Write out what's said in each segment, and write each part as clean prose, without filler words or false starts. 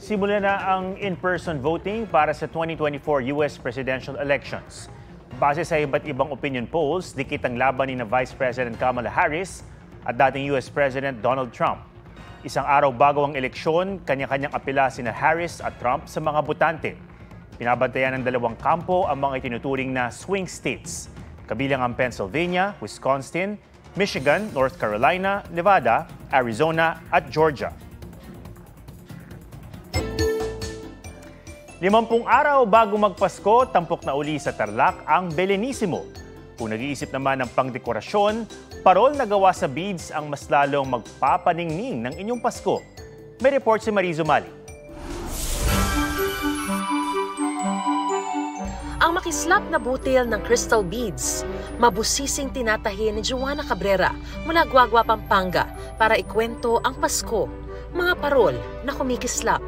Simula na ang in-person voting para sa 2024 US presidential elections. Base sa iba't ibang opinion polls, dikit ang laban ni Vice President Kamala Harris at dating US President Donald Trump. Isang araw bago ang eleksyon, kanya-kanyang apela sina Harris at Trump sa mga botante. Pinabantayan ng dalawang kampo ang mga itinuturing na swing states, kabilang ang Pennsylvania, Wisconsin, Michigan, North Carolina, Nevada, Arizona at Georgia. 50 araw bago magpasko, tampok na uli sa Tarlac ang Belenisimo. Kung nag-iisip naman ng pangdekorasyon, parol na gawa sa beads ang mas lalong magpapaningning ng inyong Pasko. May report si Marizo Mali. Ang makislap na butil ng crystal beads, mabusising tinatahi ni Joanna Cabrera mula Guagua, Pampanga para ikwento ang Pasko, mga parol na kumikislap.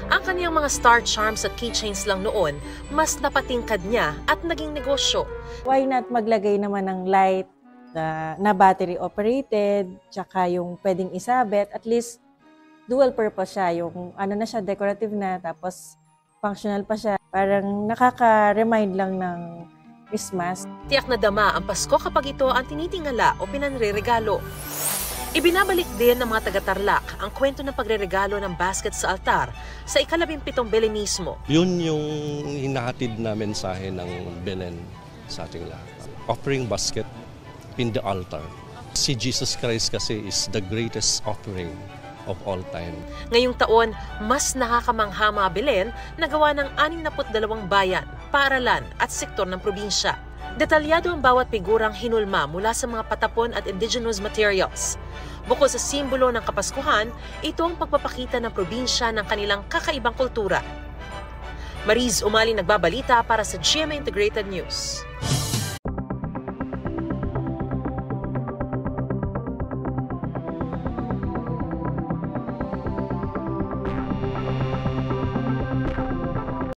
Ang kaniyang mga star charms at keychains lang noon, mas napatingkad niya at naging negosyo. Why not maglagay naman ng light na battery operated, tsaka yung pwedeng isabit, at least dual purpose siya, yung ano na siya, decorative na, tapos functional pa siya. Parang nakaka-remind lang ng Christmas. Tiyak na dama ang Pasko kapag ito ang tinitingala o pinanreregalo. Ibinabalik din ng mga taga-Tarlac ang kwento ng pagreregalo ng basket sa altar sa ika-17 Belenismo. Yun yung hinahatid na mensahe ng Belen sa ating lahat. Offering basket in the altar. Si Jesus Christ kasi is the greatest offering of all time. Ngayong taon, mas nakakamangha mga Belen na gawa ng 62 bayan, paaralan at sektor ng probinsya. Detalyado ang bawat figurang hinulma mula sa mga patapon at indigenous materials. Bukod sa simbolo ng Kapaskuhan, ito ang pagpapakita ng probinsya ng kanilang kakaibang kultura. Mariz Umali nagbabalita para sa GMA Integrated News.